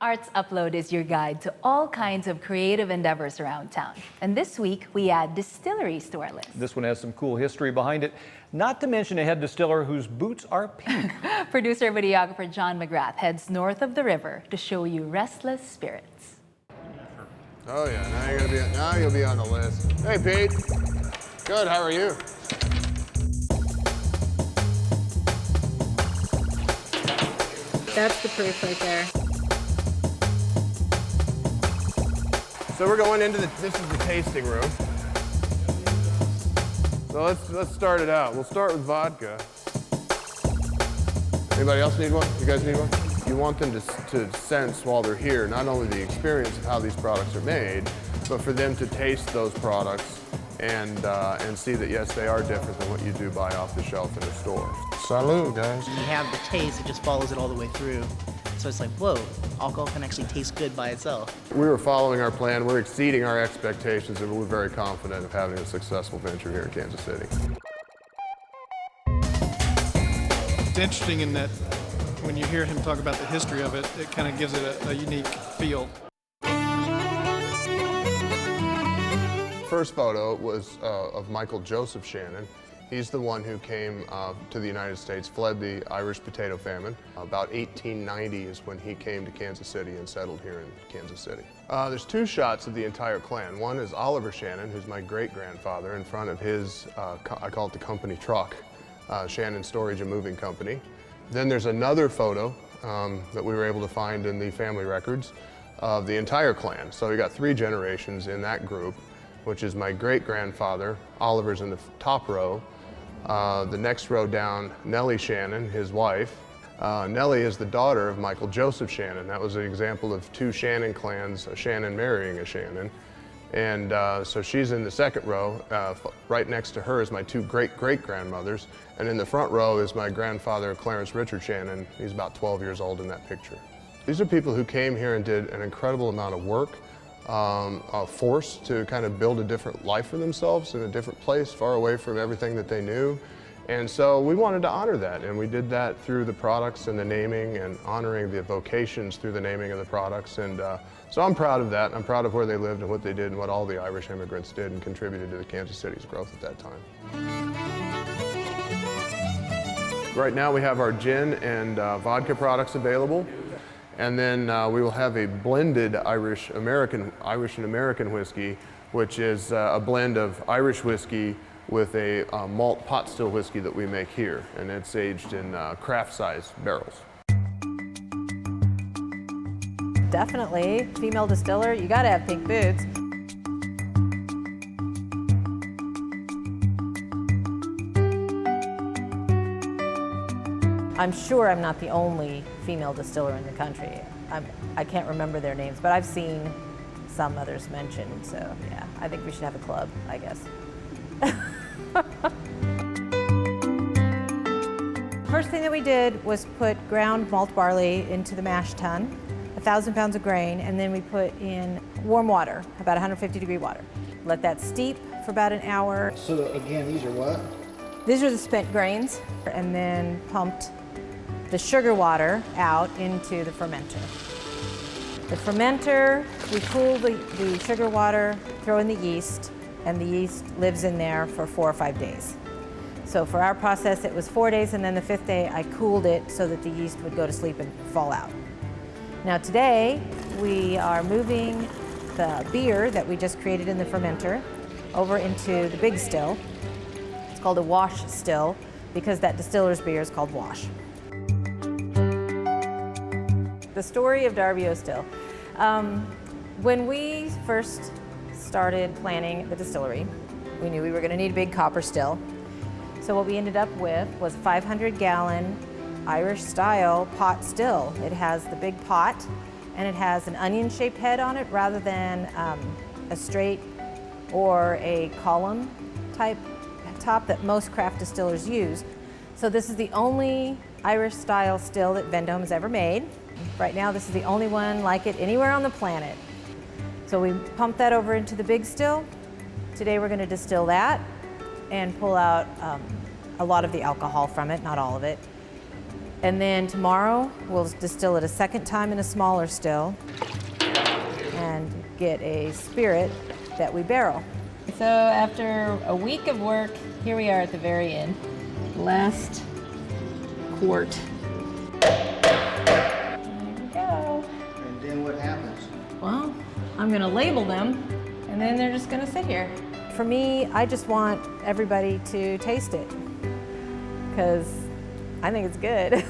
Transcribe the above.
Arts Upload is your guide to all kinds of creative endeavors around town. And this week, we add distilleries to our list. This one has some cool history behind it, not to mention a head distiller whose boots are pink. Producer and videographer John McGrath heads north of the river to show you Restless Spirits. Oh yeah, now you'll be on the list. Hey Pete. Good, how are you? That's the proof right there. So we're going into this is the tasting room. So let's start it out. We'll start with vodka. Anybody else need one? You guys need one? You want them to sense while they're here, not only the experience of how these products are made, but for them to taste those products and see that yes, they are different than what you do buy off the shelf in the store. Salud, guys. You have the taste, it just follows it all the way through. So it's like, whoa, alcohol can actually taste good by itself. We were following our plan, we're exceeding our expectations, and we're very confident of having a successful venture here in Kansas City. It's interesting in that when you hear him talk about the history of it, it kind of gives it a unique feel. First photo was of Michael Joseph Shannon. He's the one who came to the United States, fled the Irish potato famine. About 1890 is when he came to Kansas City and settled here in Kansas City. There's two shots of the entire clan. One is Oliver Shannon, who's my great-grandfather, in front of his, I call it the company truck, Shannon Storage and Moving Company. Then there's another photo that we were able to find in the family records of the entire clan. So we got 3 generations in that group, which is my great-grandfather. Oliver's in the top row. The next row down, Nellie Shannon, his wife. Nellie is the daughter of Michael Joseph Shannon. That was an example of 2 Shannon clans, a Shannon marrying a Shannon. And so she's in the second row. Right next to her is my 2 great-great-grandmothers. And in the front row is my grandfather, Clarence Richard Shannon. He's about 12 years old in that picture. These are people who came here and did an incredible amount of work, forced to kind of build a different life for themselves in a different place, far away from everything that they knew. And so we wanted to honor that, and we did that through the products and the naming and honoring the vocations through the naming of the products. And so I'm proud of that. I'm proud of where they lived and what they did and what all the Irish immigrants did and contributed to the Kansas City's growth at that time. Right now we have our gin and vodka products available. And then we will have a blended Irish and American whiskey, which is a blend of Irish whiskey with a malt pot still whiskey that we make here. And it's aged in craft-size barrels. Definitely, female distiller, you gotta have pink boots. I'm sure I'm not the only female distiller in the country. I can't remember their names, but I've seen some others mentioned, so yeah, I think we should have a club, I guess. First thing that we did was put ground malt barley into the mash tun, 1,000 pounds of grain, and then we put in warm water, about 150-degree water. Let that steep for about an hour. So again, these are what? These are the spent grains, and then pumped the sugar water out into the fermenter. The fermenter, we cool the sugar water, throw in the yeast, and the yeast lives in there for 4 or 5 days. So for our process, it was 4 days, and then the 5th day, I cooled it so that the yeast would go to sleep and fall out. Now today, we are moving the beer that we just created in the fermenter over into the big still. It's called a wash still because that distiller's beer is called wash. The story of Darby O Still. When we first started planning the distillery, we knew we were going to need a big copper still. So what we ended up with was a 500-gallon Irish-style pot still. It has the big pot, and it has an onion-shaped head on it rather than a straight or a column-type top that most craft distillers use. So this is the only Irish-style still that Vendome has ever made. Right now, this is the only one like it anywhere on the planet. So we pump that over into the big still. Today we're going to distill that and pull out a lot of the alcohol from it, not all of it. And then tomorrow, we'll distill it a second time in a smaller still and get a spirit that we barrel. So after a week of work, here we are at the very end. Last quart. There we go. And then what happens? Well, I'm gonna label them and then they're just gonna sit here. For me, I just want everybody to taste it because I think it's good.